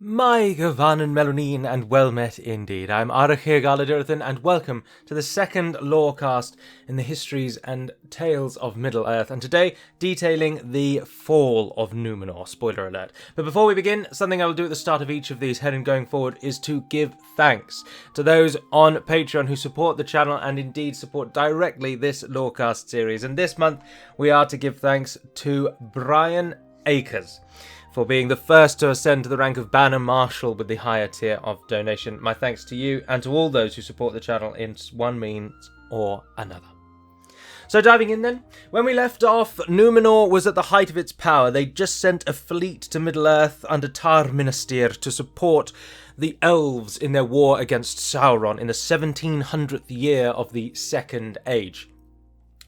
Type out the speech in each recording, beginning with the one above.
My Gavanen Melonin, and well met indeed. I'm Arachir Galadurthan, and welcome to the second Lorecast in the histories and tales of Middle-earth, and today detailing the fall of Númenor, spoiler alert. But before we begin, something I will do at the start of each of these heading going forward is to give thanks to those on Patreon who support the channel and indeed support directly this Lorecast series. And this month we are to give thanks to Brian Akers for being the first to ascend to the rank of Banner Marshal with the higher tier of donation. My thanks to you and to all those who support the channel in one means or another. So diving in then, when we left off, Númenor was at the height of its power. They just sent a fleet to Middle-earth under Tar Minastir to support the elves in their war against Sauron in the 1700th year of the Second Age.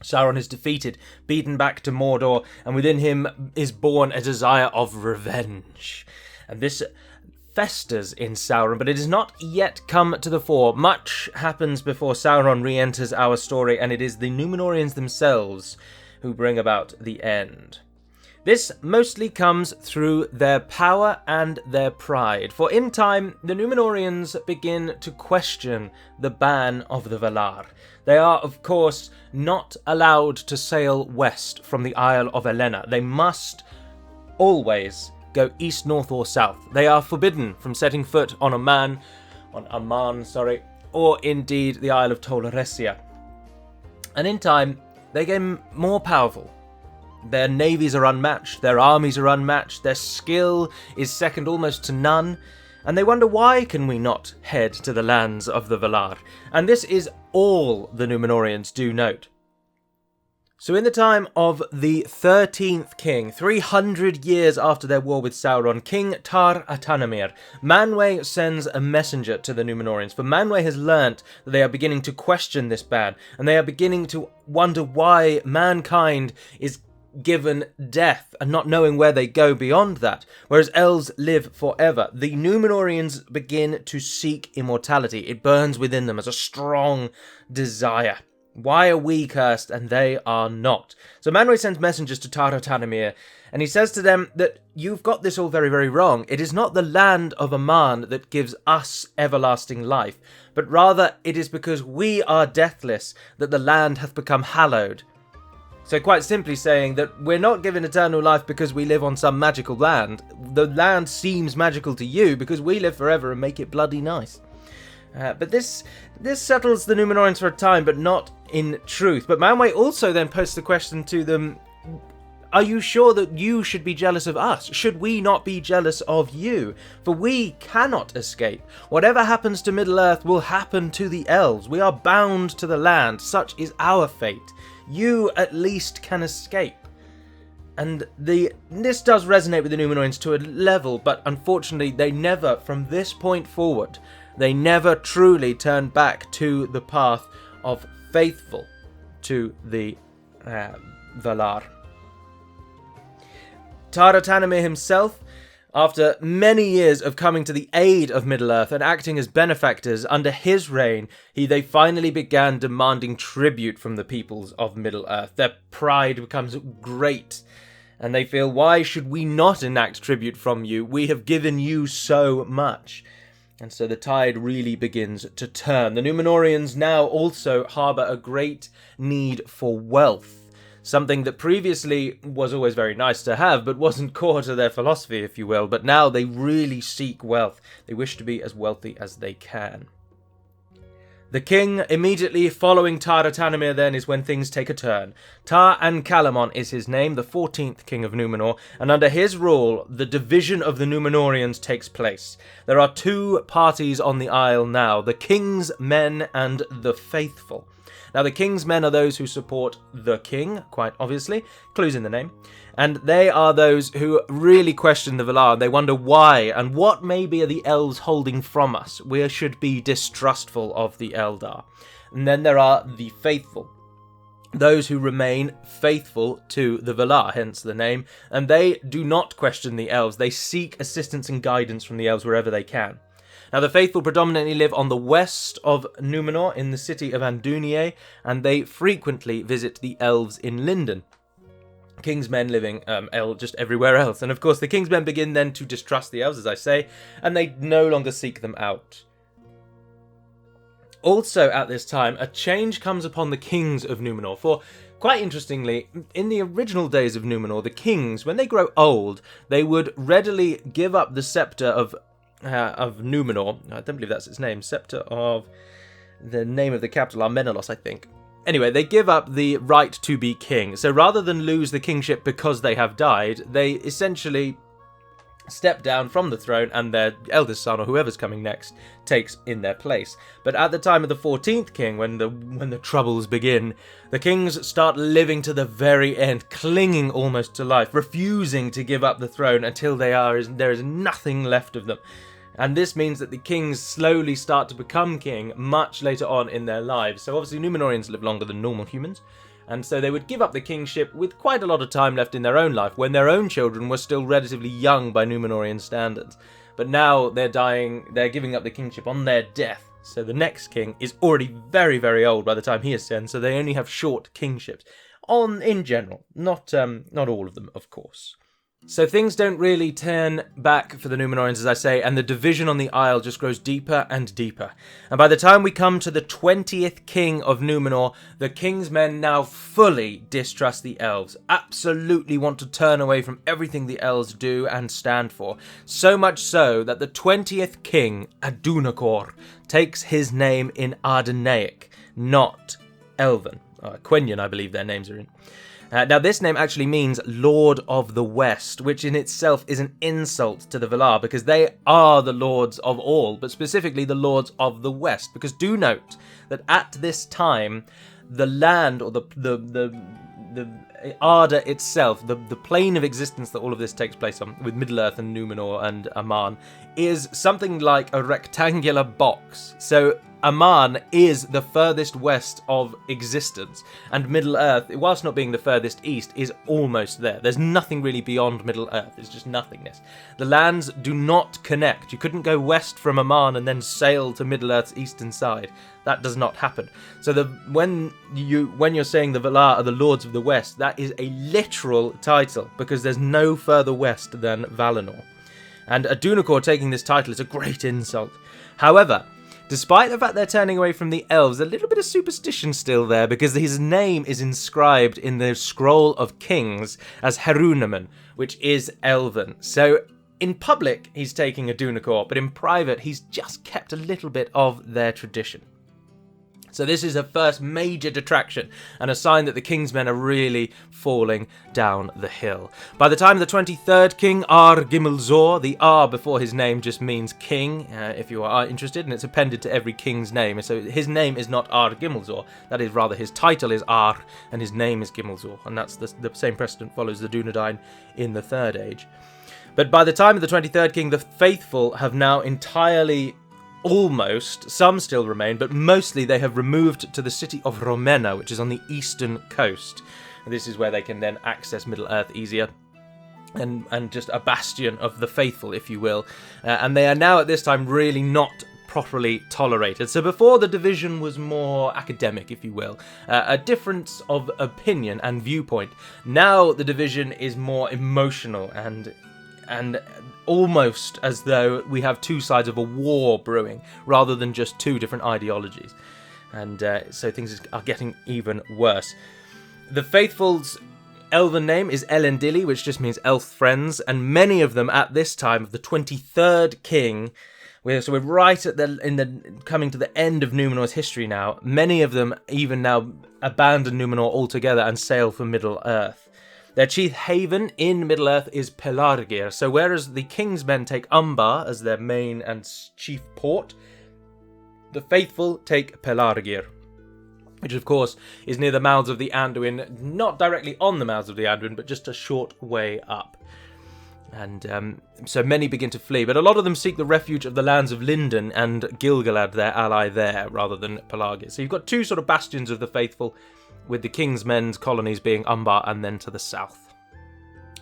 Sauron is defeated, beaten back to Mordor, and within him is born a desire of revenge. And this festers in Sauron, but it has not yet come to the fore. Much happens before Sauron re-enters our story, and it is the Númenorians themselves who bring about the end. This mostly comes through their power and their pride, for in time, the Númenorians begin to question the ban of the Valar. They are, of course, not allowed to sail west from the Isle of Elena. They must always go east, north, or south. They are forbidden from setting foot on Amman, or indeed the Isle of Tolaresia. And in time, they get more powerful. Their navies are unmatched, their armies are unmatched, their skill is second almost to none, and they wonder why can we not head to the lands of the Valar? And this is all the Númenorians do note. So in the time of the 13th king, 300 years after their war with Sauron, King Tar-Atanamir, Manwë sends a messenger to the Númenorians, for Manwë has learnt that they are beginning to question this ban, and they are beginning to wonder why mankind is given death and not knowing where they go beyond that, whereas elves live forever. The Númenorians begin to seek immortality. It burns within them as a strong desire. Why are we cursed and they are not? So Manwë sends messengers to Tar-Atanamir, and he says to them that you've got this all very, very wrong. It is not the land of Aman that gives us everlasting life, but rather it is because we are deathless that the land hath become hallowed. So quite simply saying that we're not given eternal life because we live on some magical land. The land seems magical to you because we live forever and make it bloody nice. But this settles the Númenorians for a time, but not in truth. But Manwë also then posed the question to them, are you sure that you should be jealous of us? Should we not be jealous of you? For we cannot escape. Whatever happens to Middle-earth will happen to the elves. We are bound to the land. Such is our fate. You at least can escape. And this does resonate with the Númenorians to a level, but unfortunately they never, from this point forward, they never truly turn back to the path of faithful to the Valar. Tar-Atanamir himself, after many years of coming to the aid of Middle-earth and acting as benefactors, under his reign, they finally began demanding tribute from the peoples of Middle-earth. Their pride becomes great, and they feel, why should we not enact tribute from you? We have given you so much. And so the tide really begins to turn. The Númenorians now also harbour a great need for wealth. Something that previously was always very nice to have, but wasn't core to their philosophy, if you will. But now they really seek wealth. They wish to be as wealthy as they can. The king, immediately following Tar-Atanamir then, is when things take a turn. Tar-Ancalamon is his name, the 14th king of Númenor, and under his rule, the division of the Númenorians takes place. There are two parties on the isle now, the king's men and the faithful. Now, the king's men are those who support the king, quite obviously, clues in the name, and they are those who really question the Valar. They wonder why, and what maybe are the elves holding from us? We should be distrustful of the Eldar. And then there are the faithful, those who remain faithful to the Valar, hence the name, and they do not question the elves. They seek assistance and guidance from the elves wherever they can. Now, the faithful predominantly live on the west of Númenor in the city of Andúnië, and they frequently visit the elves in Lindon. King's men living just everywhere else. And of course, the King's men begin then to distrust the elves, as I say, and they no longer seek them out. Also, at this time, a change comes upon the Kings of Nmenor. For, quite interestingly, in the original days of Númenor, the kings, when they grow old, they would readily give up the scepter of Númenor. I don't believe that's its name. Scepter of the name of the capital, Armenelos, I think. Anyway, they give up the right to be king. So rather than lose the kingship because they have died, they essentially step down from the throne, and their eldest son, or whoever's coming next, takes in their place. But at the time of the 14th king, when the troubles begin, the kings start living to the very end, clinging almost to life, refusing to give up the throne until there is nothing left of them. And this means that the kings slowly start to become king much later on in their lives. So obviously Númenorians live longer than normal humans, and so they would give up the kingship with quite a lot of time left in their own life, when their own children were still relatively young by Númenorian standards. But now they're giving up the kingship on their death. So the next king is already very, very old by the time he ascends, so they only have short kingships. In general, not all of them, of course. So things don't really turn back for the Númenorians, as I say, and the division on the Isle just grows deeper and deeper. And by the time we come to the 20th king of Númenor, the king's men now fully distrust the elves, absolutely want to turn away from everything the elves do and stand for. So much so that the 20th king, Adunacor, takes his name in Ardenaic, not Elven. Quenya, I believe their names are in. Now, this name actually means Lord of the West, which in itself is an insult to the Valar, because they are the lords of all, but specifically the lords of the West. Because do note that at this time, the land, or the Arda itself, the plane of existence that all of this takes place on, with Middle-earth and Númenor and Aman, is something like a rectangular box. So Aman is the furthest west of existence, and Middle-earth, whilst not being the furthest east, is almost there. There's nothing really beyond Middle-earth. It's just nothingness. The lands do not connect. You couldn't go west from Aman and then sail to Middle-earth's eastern side. That does not happen. So when you're saying the Valar are the Lords of the West, that is a literal title, because there's no further west than Valinor. And Adunacor taking this title is a great insult. However, despite the fact they're turning away from the elves, a little bit of superstition still there, because his name is inscribed in the Scroll of Kings as Herunaman, which is Elven. So in public, he's taking Adunacor, but in private, he's just kept a little bit of their tradition. So this is a first major detraction, and a sign that the king's men are really falling down the hill. By the time of the 23rd king, Ar-Gimmelzor, the R before his name just means king, if you are interested, and it's appended to every king's name. So his name is not Ar-Gimmelzor, that is rather his title is Ar, and his name is Gimmelzor, and that's the same precedent follows the Dunedain in the Third Age. But by the time of the 23rd king, the faithful have now entirely, almost, some still remain, but mostly they have removed to the city of Romena, which is on the eastern coast. This is where they can then access Middle-earth easier, and just a bastion of the faithful, if you will. And they are now at this time really not properly tolerated. So before, the division was more academic, if you will, a difference of opinion and viewpoint. Now the division is more emotional and almost as though we have two sides of a war brewing, rather than just two different ideologies. And so things are getting even worse. The faithful's elven name is Elendili, which just means elf friends, and many of them at this time of the 23rd king, we're right at coming to the end of Númenor's history now. Many of them even now abandon Númenor altogether and sail for Middle-earth. Their chief haven in Middle-earth is Pelargir, so whereas the king's men take Umbar as their main and chief port, the faithful take Pelargir, which of course is near the mouths of the Anduin, not directly on the mouths of the Anduin, but just a short way up. And so many begin to flee, but a lot of them seek the refuge of the lands of Lindon and Gilgalad, their ally there, rather than Pelargir. So you've got two sort of bastions of the faithful, with the king's men's colonies being Umbar and then to the south.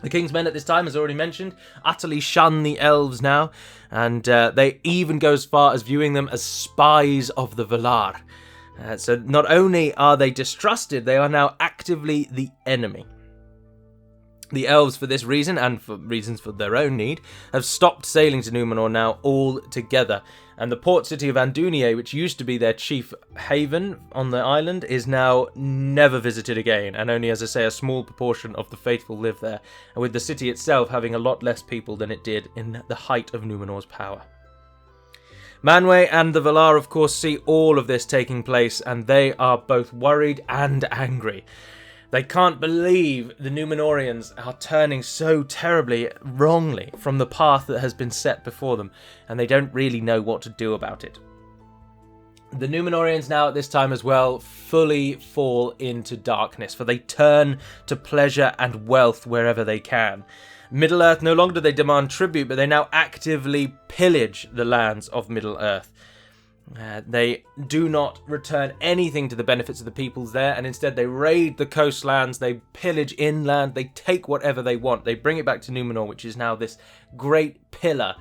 The king's men at this time, as already mentioned, utterly shun the elves now, and they even go as far as viewing them as spies of the Valar. So not only are they distrusted, they are now actively the enemy. The elves, for this reason, and for reasons for their own need, have stopped sailing to Númenor now altogether. And the port city of Andúnié, which used to be their chief haven on the island, is now never visited again. And only, as I say, a small proportion of the faithful live there. And with the city itself having a lot less people than it did in the height of Númenor's power. Manwë and the Valar, of course, see all of this taking place, and they are both worried and angry. They can't believe the Númenorians are turning so terribly wrongly from the path that has been set before them, and they don't really know what to do about it. The Númenorians now at this time as well fully fall into darkness, for they turn to pleasure and wealth wherever they can. Middle-earth, no longer do they demand tribute, but they now actively pillage the lands of Middle-earth. They do not return anything to the benefits of the peoples there, and instead they raid the coastlands, they pillage inland, they take whatever they want, they bring it back to Númenor, which is now this great pillar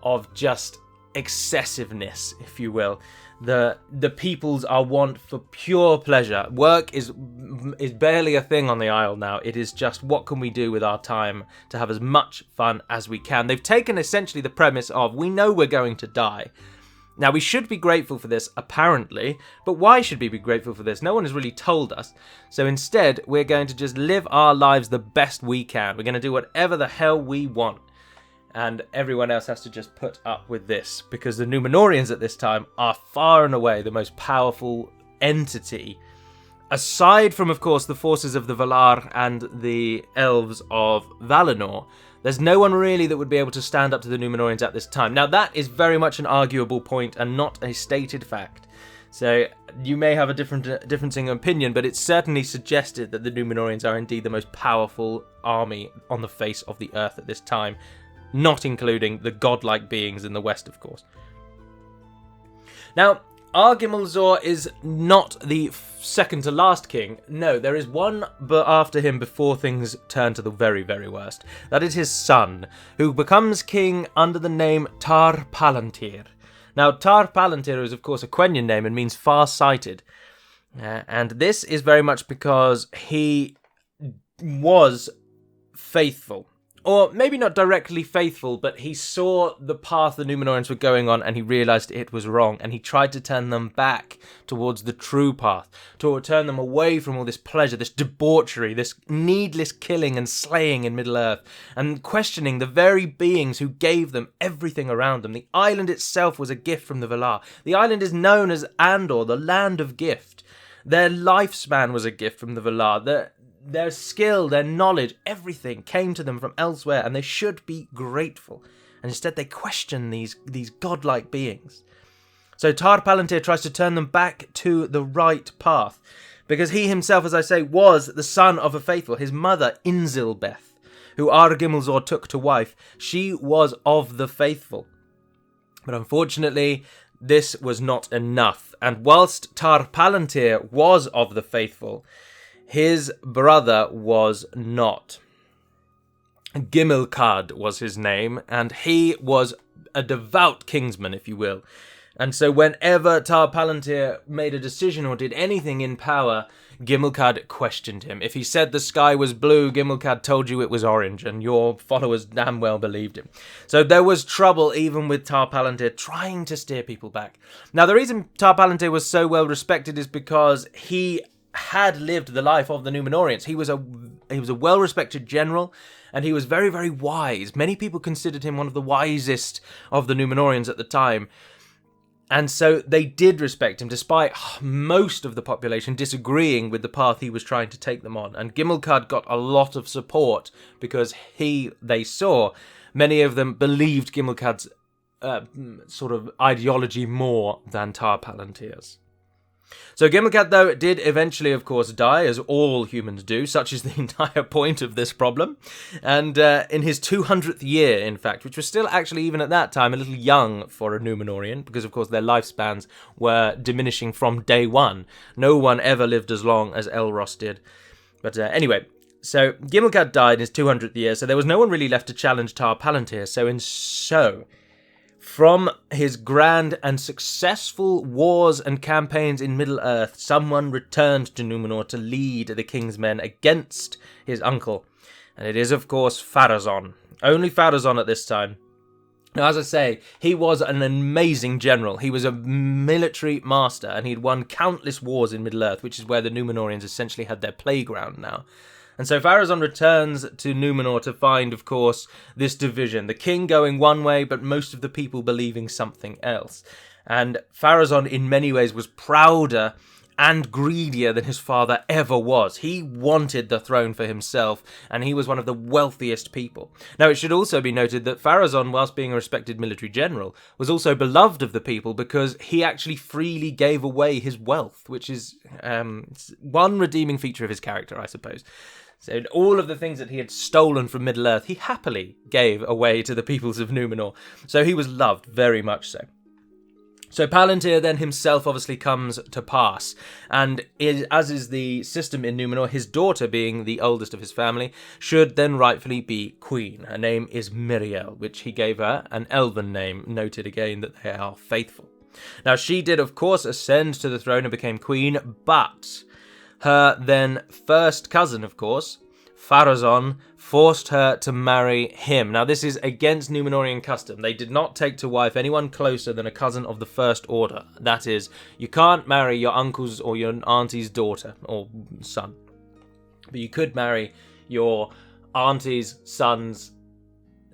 of just excessiveness, if you will. The peoples are want for pure pleasure. Work is barely a thing on the Isle now. It is just, what can we do with our time to have as much fun as we can? They've taken essentially the premise of, we know we're going to die. Now, we should be grateful for this, apparently, but why should we be grateful for this? No one has really told us. So instead, we're going to just live our lives the best we can. We're going to do whatever the hell we want. And everyone else has to just put up with this, because the Númenorians at this time are far and away the most powerful entity, aside from, of course, the forces of the Valar and the elves of Valinor. There's no one really that would be able to stand up to the Númenorians at this time. Now, that is very much an arguable point and not a stated fact. So you may have a differencing opinion, but it's certainly suggested that the Númenorians are indeed the most powerful army on the face of the earth at this time, not including the godlike beings in the west, of course. Now, Argimilzor is not the second to last king. No, there is one after him before things turn to the very, very worst. That is his son, who becomes king under the name Tar Palantir. Now, Tar Palantir is, of course, a Quenya name and means far-sighted. And this is very much because he was faithful. Or maybe not directly faithful, but he saw the path the Númenorians were going on and he realised it was wrong, and he tried to turn them back towards the true path, to turn them away from all this pleasure, this debauchery, this needless killing and slaying in Middle-earth, and questioning the very beings who gave them everything around them. The island itself was a gift from the Valar. The island is known as Andor, the land of gift. Their lifespan was a gift from the Valar. Their skill, their knowledge, everything came to them from elsewhere, and they should be grateful. And instead they question these godlike beings. So Tar Palantir tries to turn them back to the right path, because he himself, as I say, was the son of a faithful. His mother, Inzilbeth, who Argimilzor took to wife, she was of the faithful. But unfortunately, this was not enough. And whilst Tar Palantir was of the faithful, his brother was not. Gimilcad was his name, and he was a devout kingsman, if you will. And so whenever Tar Palantir made a decision or did anything in power, Gimilcad questioned him. If he said the sky was blue, Gimilcad told you it was orange, and your followers damn well believed him. So there was trouble even with Tar Palantir trying to steer people back. Now, the reason Tar Palantir was so well respected is because he had lived the life of the Númenorians. He was a well-respected general, and he was very, very wise. Many people considered him one of the wisest of the Númenorians at the time. And so they did respect him, despite most of the population disagreeing with the path he was trying to take them on. And Gimilcad got a lot of support because they saw, many of them believed Gimilcad's sort of ideology more than Tar Palantir's. So Gimilcad, though, did eventually, of course, die, as all humans do. Such is the entire point of this problem. And in his 200th year, in fact, which was still actually, even at that time, a little young for a Númenorian, because, of course, their lifespans were diminishing from day one. No one ever lived as long as Elros did. But anyway, so Gimilcad died in his 200th year, so there was no one really left to challenge Tar Palantir. From his grand and successful wars and campaigns in Middle-earth, someone returned to Númenor to lead the king's men against his uncle. And it is, of course, Pharazôn. Only Pharazôn at this time. Now, as I say, he was an amazing general. He was a military master, and he'd won countless wars in Middle-earth, which is where the Númenóreans essentially had their playground now. And so Pharazôn returns to Númenor to find, of course, this division. The king going one way, but most of the people believing something else. And Pharazôn, in many ways, was prouder and greedier than his father ever was. He wanted the throne for himself, and he was one of the wealthiest people. Now, it should also be noted that Pharazôn, whilst being a respected military general, was also beloved of the people because he actually freely gave away his wealth, which is one redeeming feature of his character, I suppose. So all of the things that he had stolen from Middle-earth, he happily gave away to the peoples of Númenor. So he was loved very much so. So Palantir then himself obviously comes to pass, and as is the system in Númenor, his daughter, being the oldest of his family, should then rightfully be queen. Her name is Miriel, which he gave her, an elven name, noted again that they are faithful. Now she did, of course, ascend to the throne and became queen, but her then first cousin, of course, Pharazôn, forced her to marry him. Now, this is against Númenorian custom. They did not take to wife anyone closer than a cousin of the first order. That is, you can't marry your uncle's or your auntie's daughter or son. But you could marry your auntie's son's...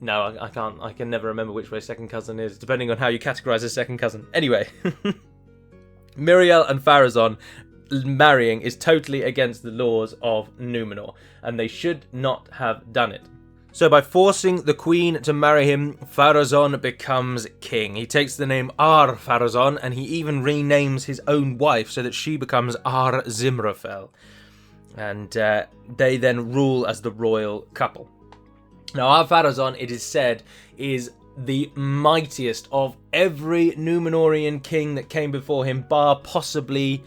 No, I can't. I can never remember which way second cousin is, depending on how you categorize a second cousin. Anyway, Miriel and Pharazôn marrying is totally against the laws of Númenor, and they should not have done it. So by forcing the queen to marry him, Pharazôn becomes king. He takes the name Ar-Pharazôn, and he even renames his own wife so that she becomes Ar-Zimrafel. And they then rule as the royal couple. Now, Ar-Pharazôn, it is said, is the mightiest of every Númenorian king that came before him, bar possibly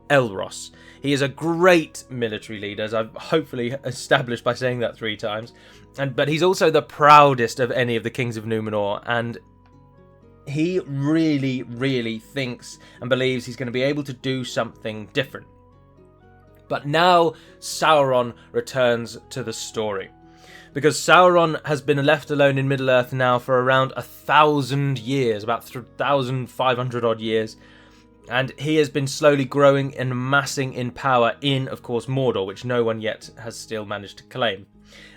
Elros. He is a great military leader, as I've hopefully established by saying that 3 times. But he's also the proudest of any of the kings of Númenor, and he really, really thinks and believes he's going to be able to do something different. But now Sauron returns to the story, because Sauron has been left alone in Middle-earth now for around 1,000 years, about 1,500 odd years. And he has been slowly growing and amassing in power in, of course, Mordor, which no one yet has still managed to claim.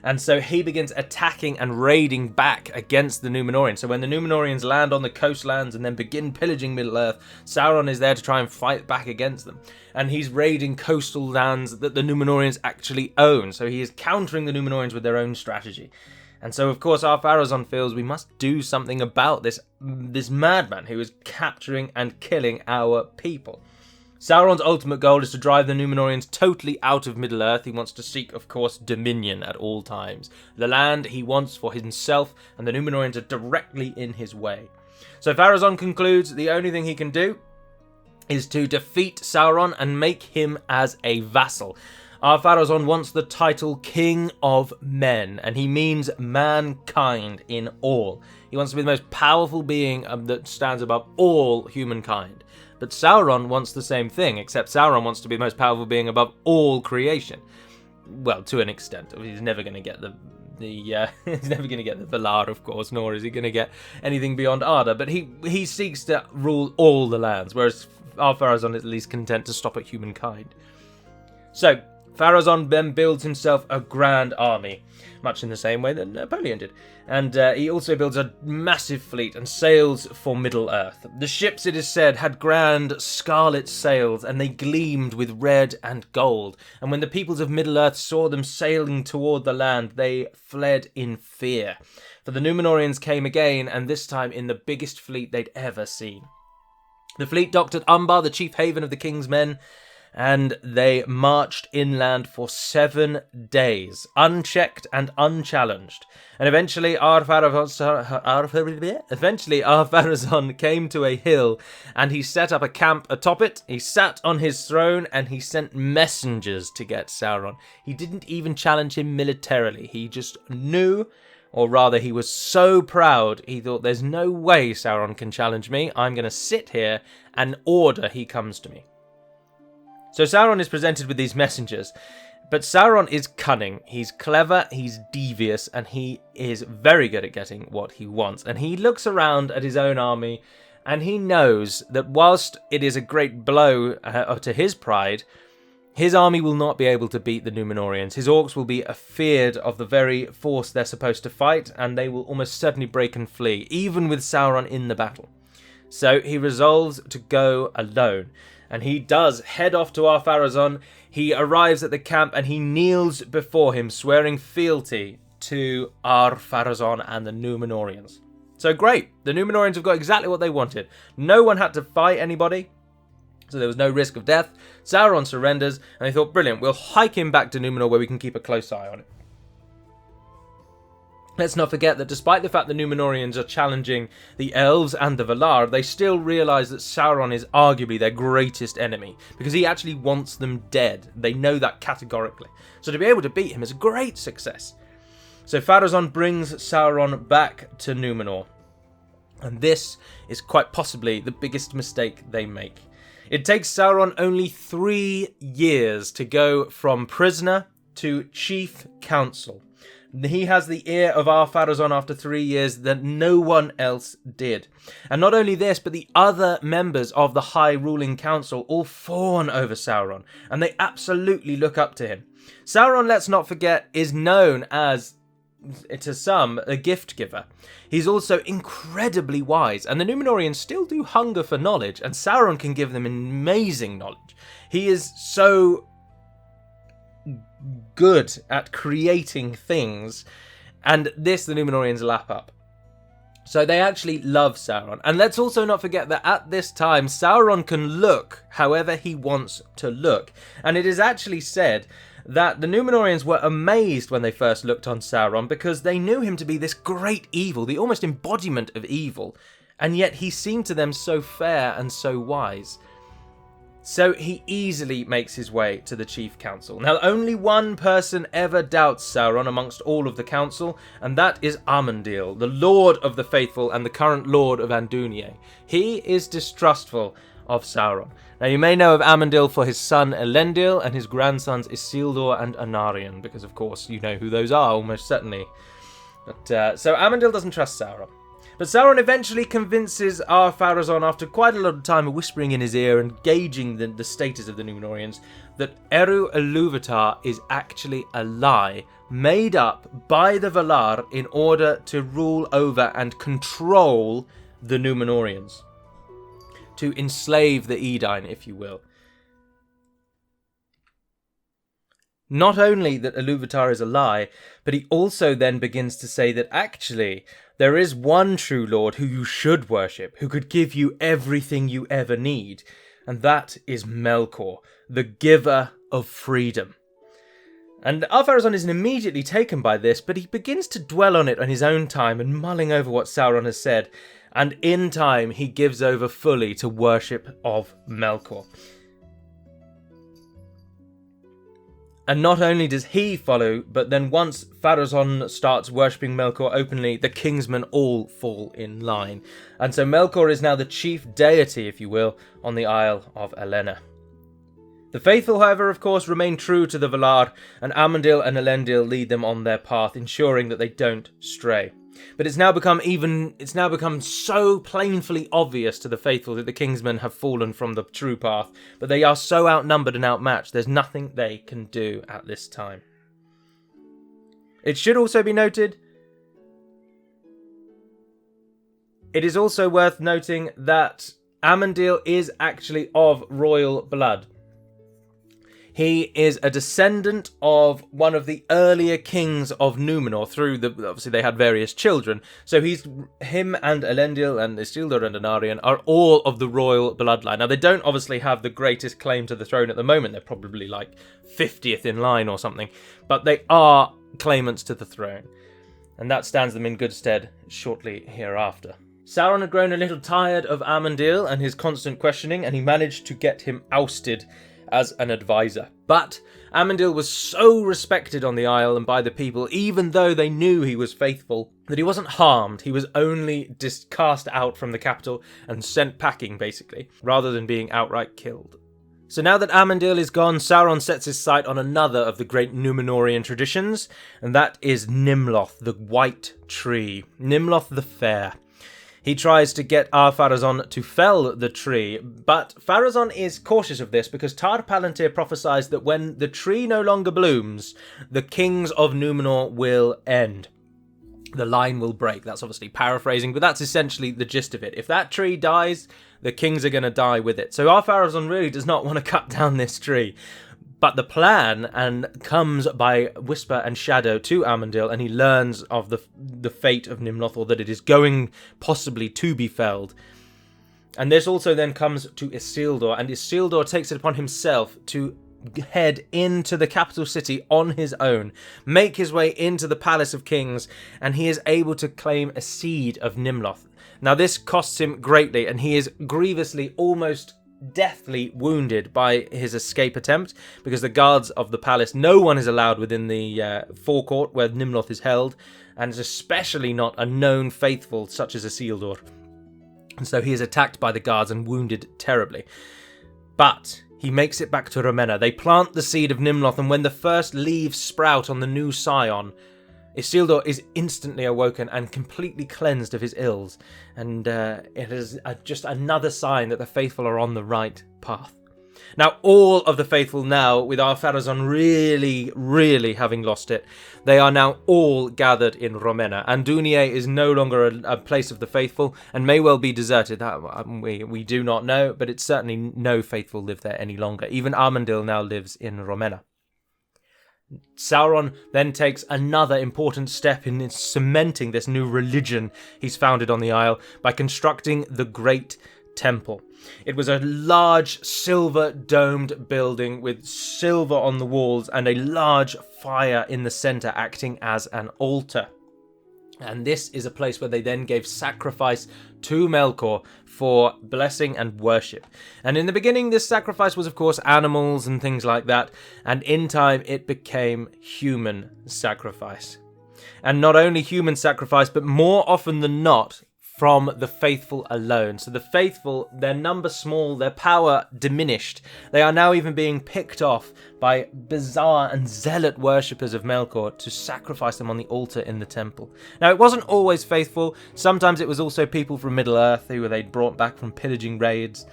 And so he begins attacking and raiding back against the Númenorians. So when the Númenorians land on the coastlands and then begin pillaging Middle-earth, Sauron is there to try and fight back against them. And he's raiding coastal lands that the Númenorians actually own. So he is countering the Númenorians with their own strategy. And so, of course, Ar-Pharazôn feels we must do something about this madman who is capturing and killing our people. Sauron's ultimate goal is to drive the Númenorians totally out of Middle-earth. He wants to seek, of course, dominion at all times. The land he wants for himself, and the Númenorians are directly in his way. So Pharazôn concludes the only thing he can do is to defeat Sauron and make him as a vassal. Ar-Pharazôn wants the title King of Men, and he means mankind in all. He wants to be the most powerful being that stands above all humankind. But Sauron wants the same thing, except Sauron wants to be the most powerful being above all creation. Well, to an extent. He's never going to get he's never going to get the Valar, of course, nor is he going to get anything beyond Arda. But he seeks to rule all the lands, whereas Ar-Pharazôn is at least content to stop at humankind. So Pharazôn then builds himself a grand army, much in the same way that Napoleon did. And he also builds a massive fleet and sails for Middle-earth. The ships, it is said, had grand scarlet sails, and they gleamed with red and gold. And when the peoples of Middle-earth saw them sailing toward the land, they fled in fear. For the Númenorians came again, and this time in the biggest fleet they'd ever seen. The fleet docked at Umbar, the chief haven of the king's men, and they marched inland for 7 days, unchecked and unchallenged. And eventually Ar-Pharazôn came to a hill, and he set up a camp atop it. He sat on his throne, and he sent messengers to get Sauron. He didn't even challenge him militarily. He just knew, or rather he was so proud, he thought, there's no way Sauron can challenge me. I'm going to sit here and order he comes to me. So Sauron is presented with these messengers, But Sauron is cunning, he's clever, he's devious, and he is very good at getting what he wants. And he looks around at his own army, and he knows that whilst it is a great blow to his pride, his army will not be able to beat the Númenóreans. His orcs will be afeared of the very force they're supposed to fight, and they will almost certainly break and flee, even with Sauron in the battle. So he resolves to go alone, and he does head off to Ar-Pharazôn. He arrives at the camp, and he kneels before him, swearing fealty to Ar-Pharazôn and the Númenóreans. So great, the Númenóreans have got exactly what they wanted. No one had to fight anybody, so there was no risk of death. Sauron surrenders, and they thought, brilliant, we'll hike him back to Númenor where we can keep a close eye on it. Let's not forget that despite the fact the Númenóreans are challenging the elves and the Valar, they still realise that Sauron is arguably their greatest enemy, because he actually wants them dead. They know that categorically. So to be able to beat him is a great success. So Pharazôn brings Sauron back to Númenor, and this is quite possibly the biggest mistake they make. It takes Sauron only 3 years to go from prisoner to chief counsel. He has the ear of Ar-Pharazôn after 3 years that no one else did. And not only this, but the other members of the High Ruling Council all fawn over Sauron, and they absolutely look up to him. Sauron, let's not forget, is known as, to some, a gift giver. He's also incredibly wise, and the Númenóreans still do hunger for knowledge, and Sauron can give them amazing knowledge. He is so good at creating things, and this the Númenóreans lap up. So they actually love Sauron. And let's also not forget that at this time, Sauron can look however he wants to look. And it is actually said that the Númenóreans were amazed when they first looked on Sauron, because they knew him to be this great evil, the almost embodiment of evil, and yet he seemed to them so fair and so wise. So he easily makes his way to the chief council. Now, only one person ever doubts Sauron amongst all of the council, and that is Armandil, the Lord of the Faithful and the current Lord of Andúnie. He is distrustful of Sauron. Now, you may know of Armandil for his son Elendil and his grandsons Isildur and Anarion, because of course you know who those are, almost certainly. But so Armandil doesn't trust Sauron. But Sauron eventually convinces Ar-Pharazôn, after quite a lot of time whispering in his ear and gauging the status of the Númenóreans, that Eru Ilúvatar is actually a lie made up by the Valar in order to rule over and control the Númenóreans. To enslave the Edain, if you will. Not only that Ilúvatar is a lie, but he also then begins to say that actually there is one true Lord who you should worship, who could give you everything you ever need, and that is Melkor, the giver of freedom. And Ar-Pharazôn isn't immediately taken by this, but he begins to dwell on it on his own time and mulling over what Sauron has said, and in time he gives over fully to worship of Melkor. And not only does he follow, but then once Pharazôn starts worshipping Melkor openly, the kingsmen all fall in line. And so Melkor is now the chief deity, if you will, on the Isle of Elena. The faithful, however, of course, remain true to the Valar, and Armandil and Elendil lead them on their path, ensuring that they don't stray. But it's now become so painfully obvious to the faithful that the kingsmen have fallen from the true path, but they are so outnumbered and outmatched, there's nothing they can do at this time. It should also be noted, it is also worth noting that Armandil is actually of royal blood. He is a descendant of one of the earlier kings of Númenor obviously they had various children. So him and Elendil and Isildur and Anarion are all of the royal bloodline. Now they don't obviously have the greatest claim to the throne at the moment. They're probably like 50th in line or something. But they are claimants to the throne. And that stands them in good stead shortly hereafter. Sauron had grown a little tired of Armandil and his constant questioning, and he managed to get him ousted as an advisor. But Armandil was so respected on the Isle and by the people, even though they knew he was faithful, that he wasn't harmed. He was only cast out from the capital and sent packing, basically, rather than being outright killed. So now that Amandil is gone, Sauron sets his sight on another of the great Númenorian traditions, and that is Nimloth, the White Tree. Nimloth the Fair. He tries to get Ar-Pharazôn to fell the tree, but Pharazôn is cautious of this because Tar Palantir prophesies that when the tree no longer blooms, the Kings of Nmenor will end. The line will break. That's obviously paraphrasing, but that's essentially the gist of it. If that tree dies, the kings are going to die with it. So Ar-Pharazôn really does not want to cut down this tree. But the plan comes by whisper and shadow to Amandil, and he learns of the fate of Nimloth, or that it is going possibly to be felled. And this also then comes to Isildur, and Isildur takes it upon himself to head into the capital city on his own, make his way into the Palace of Kings, and he is able to claim a seed of Nimloth. Now this costs him greatly, and he is grievously, almost deathly wounded by his escape attempt, because the guards of the palace, no one is allowed within the forecourt where Nimloth is held, and especially not a known faithful such as Isildur. And so he is attacked by the guards and wounded terribly. But he makes it back to Ravenna. They plant the seed of Nimloth, and when the first leaves sprout on the new scion, Isildur is instantly awoken and completely cleansed of his ills, and it is just another sign that the faithful are on the right path. Now, all of the faithful now, with Ar-Pharazôn really having lost it, they are now all gathered in Ravenna. Andunier is no longer a place of the faithful, and may well be deserted. That we do not know, but it's certainly no faithful live there any longer. Even Amandil now lives in Ravenna. Sauron then takes another important step in cementing this new religion he's founded on the Isle by constructing the Great Temple. It was a large silver-domed building with silver on the walls and a large fire in the centre acting as an altar. And this is a place where they then gave sacrifice to Melkor for blessing and worship. And in the beginning, this sacrifice was, of course, animals and things like that. And in time, it became human sacrifice. And not only human sacrifice, but more often than not, from the faithful alone. So the faithful, their number small, their power diminished. They are now even being picked off by bizarre and zealot worshippers of Melkor to sacrifice them on the altar in the temple. Now, it wasn't always faithful. Sometimes it was also people from Middle-earth who they'd brought back from pillaging raids.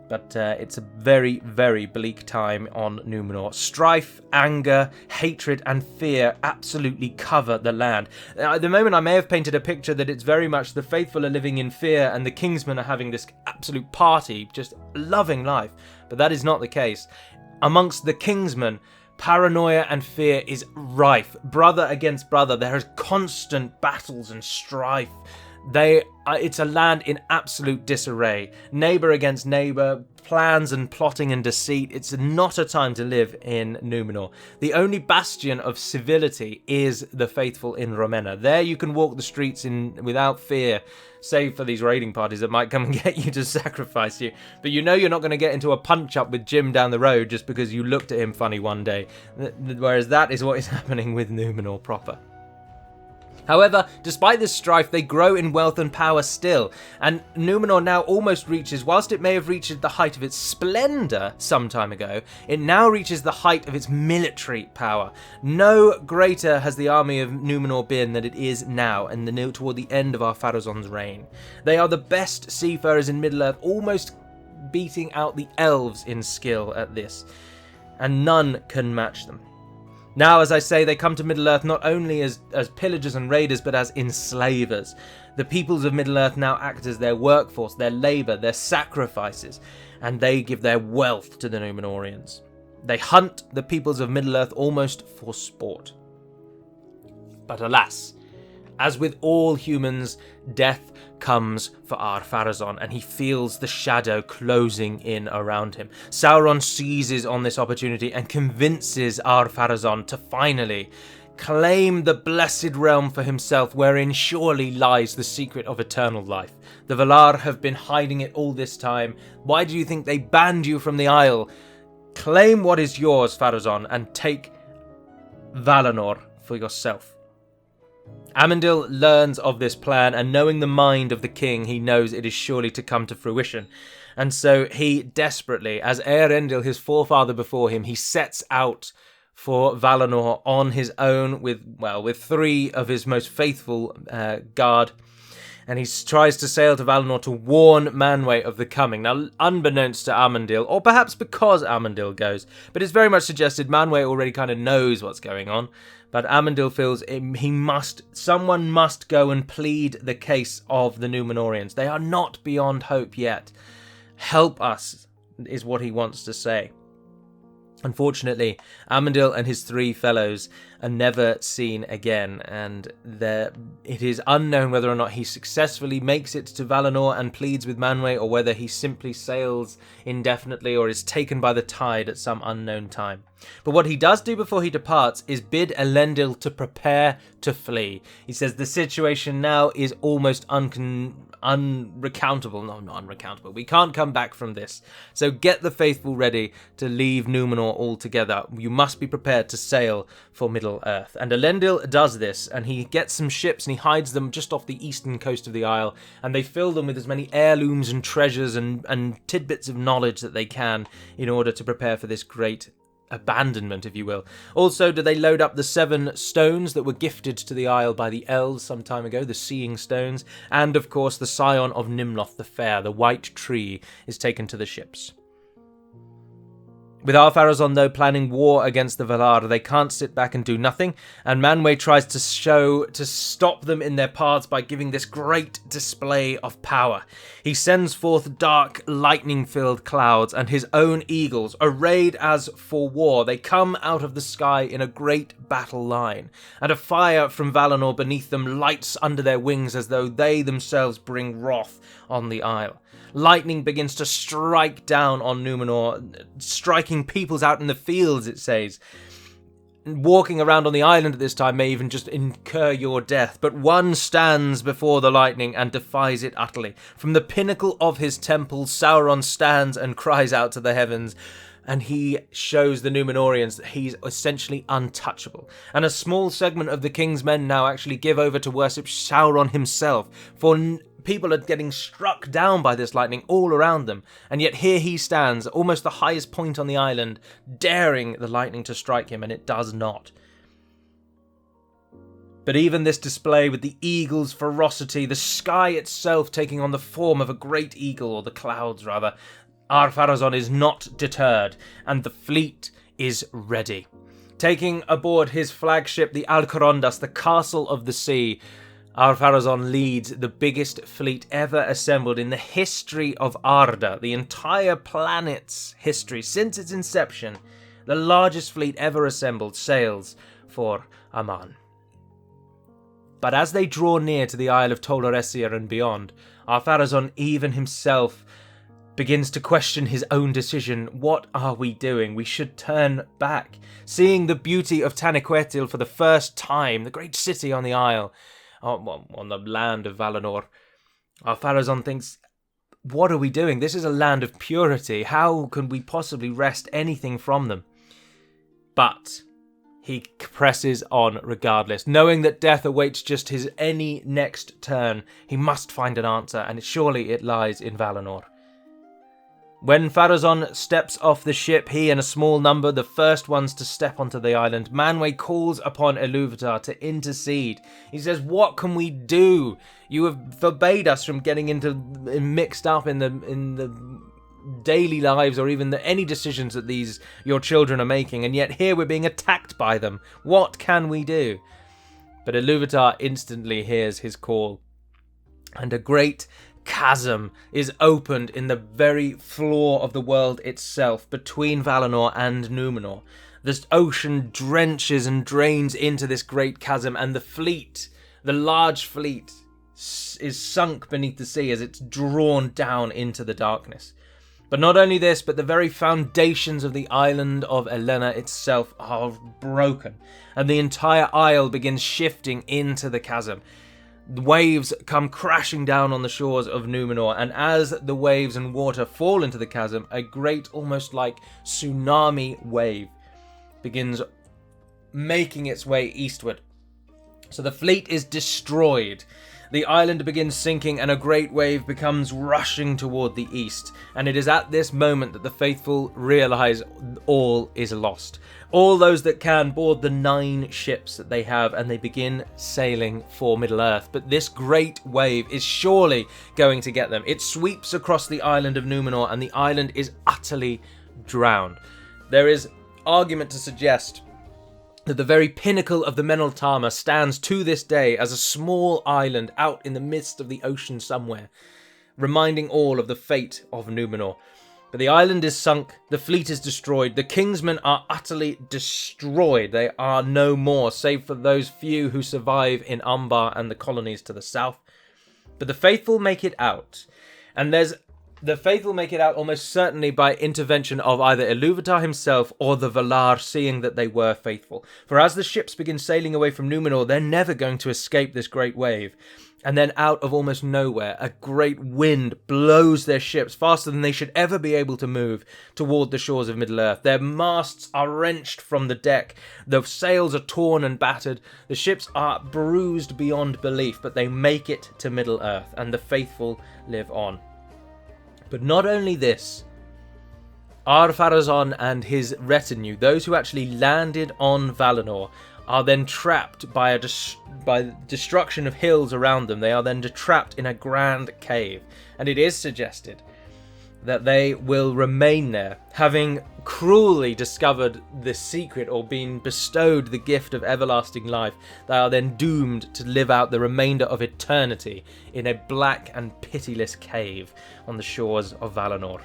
But it's a very, very bleak time on Númenor. Strife, anger, hatred, and fear absolutely cover the land. At the moment, I may have painted a picture that it's very much the faithful are living in fear and the Kingsmen are having this absolute party, just loving life. But that is not the case. Amongst the Kingsmen, paranoia and fear is rife. Brother against brother, there is constant battles and strife. It's a land in absolute disarray. Neighbour against neighbour, plans and plotting and deceit. It's not a time to live in Númenor. The only bastion of civility is the faithful in Ravenna. There you can walk the streets without fear, save for these raiding parties that might come and get you to sacrifice you. But you know you're not going to get into a punch-up with Jim down the road just because you looked at him funny one day. Whereas that is what is happening with Númenor proper. However, despite this strife, they grow in wealth and power still, and Númenor now almost reaches, whilst it may have reached the height of its splendour some time ago, it now reaches the height of its military power. No greater has the army of Númenor been than it is now, and toward the end of Ar-Pharazôn's reign. They are the best seafarers in Middle-earth, almost beating out the elves in skill at this, and none can match them. Now, as I say, they come to Middle-earth not only as pillagers and raiders, but as enslavers. The peoples of Middle-earth now act as their workforce, their labour, their sacrifices, and they give their wealth to the Númenorians. They hunt the peoples of Middle-earth almost for sport. But alas, as with all humans, death comes for Ar-Pharazôn, and he feels the shadow closing in around him. Sauron seizes on this opportunity and convinces Ar-Pharazôn to finally claim the blessed realm for himself, wherein surely lies the secret of eternal life. The Valar have been hiding it all this time. Why do you think they banned you from the Isle? Claim what is yours, Pharazôn, and take Valinor for yourself. Amandil learns of this plan, and knowing the mind of the king, he knows it is surely to come to fruition. And so he desperately, as Eärendil, his forefather before him, he sets out for Valinor on his own with 3 of his most faithful guard. And he tries to sail to Valinor to warn Manwë of the coming. Now, unbeknownst to Amandil, or perhaps because Amandil goes, but it's very much suggested Manwë already kind of knows what's going on. But Amandil feels someone must go and plead the case of the Númenorians. They are not beyond hope yet. Help us, is what he wants to say. Unfortunately, Amandil and his 3 fellows are never seen again, and it is unknown whether or not he successfully makes it to Valinor and pleads with Manwë, or whether he simply sails indefinitely or is taken by the tide at some unknown time. But what he does do before he departs is bid Elendil to prepare to flee. He says the situation now is almost unrecountable. No, not unrecountable. We can't come back from this. So get the faithful ready to leave Númenor altogether. You must be prepared to sail for Middle-earth. And Elendil does this, and he gets some ships and he hides them just off the eastern coast of the Isle, and they fill them with as many heirlooms and treasures and tidbits of knowledge that they can in order to prepare for this great abandonment, if you will. Also, do they load up the 7 stones that were gifted to the Isle by the elves some time ago, the Seeing Stones, and of course the scion of Nimloth the Fair, the White Tree, is taken to the ships. With Ar-Pharazôn, though, planning war against the Valar, they can't sit back and do nothing, and Manwë tries to stop them in their paths by giving this great display of power. He sends forth dark, lightning-filled clouds, and his own eagles, arrayed as for war, they come out of the sky in a great battle line, and a fire from Valinor beneath them lights under their wings as though they themselves bring wrath on the Isle. Lightning begins to strike down on Númenor, striking peoples out in the fields, it says. Walking around on the island at this time may even just incur your death, but one stands before the lightning and defies it utterly. From the pinnacle of his temple, Sauron stands and cries out to the heavens, and he shows the Númenorians that he's essentially untouchable. And a small segment of the king's men now actually give over to worship Sauron himself, for people are getting struck down by this lightning all around them, and yet here he stands, almost the highest point on the island, daring the lightning to strike him, and it does not. But even this display with the eagle's ferocity, the sky itself taking on the form of a great eagle, or the clouds rather, Ar-Pharazôn is not deterred, and the fleet is ready. Taking aboard his flagship, the Alcorondas, the Castle of the Sea, Ar-Pharazôn leads the biggest fleet ever assembled in the history of Arda, the entire planet's history since its inception. The largest fleet ever assembled sails for Aman. But as they draw near to the Isle of Tol Eressëa and beyond, Ar-Pharazôn even himself begins to question his own decision. What are we doing? We should turn back. Seeing the beauty of Taniquetil for the first time, the great city on the Isle, on the land of Valinor, Ar-Pharazôn thinks, what are we doing? This is a land of purity. How can we possibly wrest anything from them? But he presses on regardless, knowing that death awaits just his any next turn. He must find an answer, and surely it lies in Valinor. When Pharazôn steps off the ship, he and a small number, the first ones to step onto the island, Manwë calls upon Ilúvatar to intercede. He says, what can we do? You have forbade us from getting mixed up in the daily lives or even any decisions that your children are making, and yet here we're being attacked by them. What can we do? But Ilúvatar instantly hears his call, and a great chasm is opened in the very floor of the world itself between Valinor and Númenor. This ocean drenches and drains into this great chasm, and the large fleet, is sunk beneath the sea as it's drawn down into the darkness. But not only this, but the very foundations of the island of Elena itself are broken, and the entire isle begins shifting into the chasm. The waves come crashing down on the shores of Númenor, and as the waves and water fall into the chasm, a great, almost like tsunami wave begins making its way eastward, So the fleet is destroyed. The island begins sinking and a great wave becomes rushing toward the east. And it is at this moment that the faithful realize all is lost. All those that can board the 9 ships that they have and they begin sailing for Middle-earth. But this great wave is surely going to get them. It sweeps across the island of Númenor and the island is utterly drowned. There is argument to suggest that the very pinnacle of the Meneltama stands to this day as a small island out in the midst of the ocean somewhere, reminding all of the fate of Númenor. But the island is sunk, the fleet is destroyed, the Kingsmen are utterly destroyed. They are no more, save for those few who survive in Umbar and the colonies to the south. But the faithful make it out, and the faithful make it out almost certainly by intervention of either Ilúvatar himself or the Valar, seeing that they were faithful. For as the ships begin sailing away from Númenor, they're never going to escape this great wave. And then out of almost nowhere, a great wind blows their ships faster than they should ever be able to move toward the shores of Middle-earth. Their masts are wrenched from the deck, the sails are torn and battered, the ships are bruised beyond belief, but they make it to Middle-earth, and the faithful live on. But not only this, Ar-Pharazôn and his retinue, those who actually landed on Valinor, are then trapped by destruction of hills around them. They are then trapped in a grand cave, and it is suggested that they will remain there, having cruelly discovered the secret or been bestowed the gift of everlasting life. They are then doomed to live out the remainder of eternity in a black and pitiless cave on the shores of Valinor.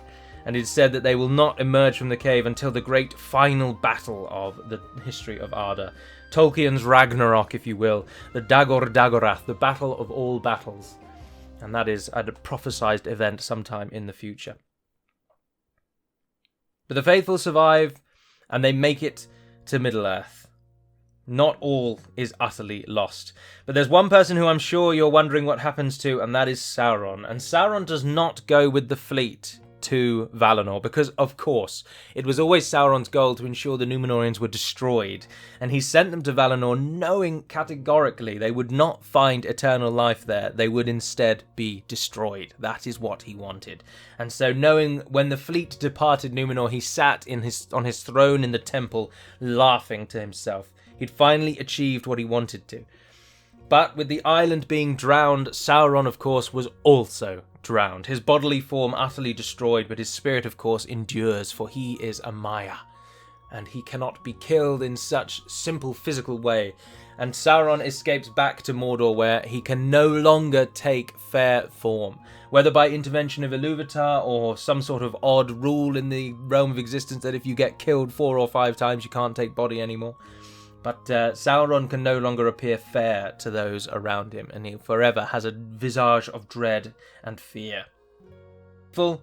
And it is said that they will not emerge from the cave until the great final battle of the history of Arda. Tolkien's Ragnarok, if you will, the Dagor Dagorath, the battle of all battles. And that is a prophesied event sometime in the future. But the faithful survive, and they make it to Middle-earth. Not all is utterly lost. But there's one person who I'm sure you're wondering what happens to, and that is Sauron. And Sauron does not go with the fleet to Valinor, because, of course, it was always Sauron's goal to ensure the Númenóreans were destroyed, and he sent them to Valinor knowing categorically they would not find eternal life there. They would instead be destroyed. That is what he wanted. And so, knowing when the fleet departed Númenor, he sat on his throne in the temple, laughing to himself. He'd finally achieved what he wanted to. But with the island being drowned, Sauron, of course, was also drowned. His bodily form utterly destroyed, but his spirit, of course, endures, for he is a Maya, and he cannot be killed in such simple physical way. And Sauron escapes back to Mordor, where he can no longer take fair form, whether by intervention of Ilúvatar or some sort of odd rule in the realm of existence that if you get killed 4 or 5 times, you can't take body anymore. But Sauron can no longer appear fair to those around him, and he forever has a visage of dread and fear. Full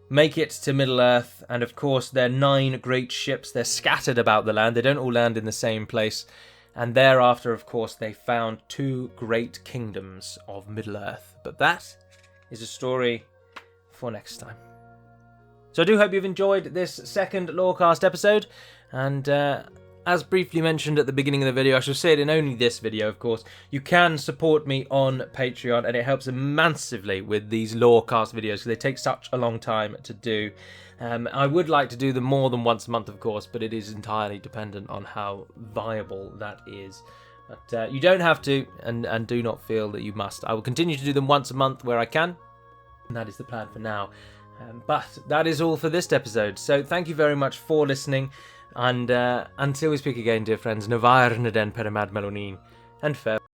make it to Middle-earth, and of course their 9 great ships, they're scattered about the land, they don't all land in the same place, and thereafter, of course, they found 2 great kingdoms of Middle-earth. But that is a story for next time. So I do hope you've enjoyed this second Lorecast episode, and as briefly mentioned at the beginning of the video, I shall say it in only this video, of course, you can support me on Patreon, and it helps massively with these Lorecast videos, because they take such a long time to do. I would like to do them more than once a month, of course, but it is entirely dependent on how viable that is. But you don't have to, and do not feel that you must. I will continue to do them once a month where I can, and that is the plan for now. But that is all for this episode, so thank you very much for listening. And until we speak again, dear friends, Navair Naden Peramad Melonin, and farewell.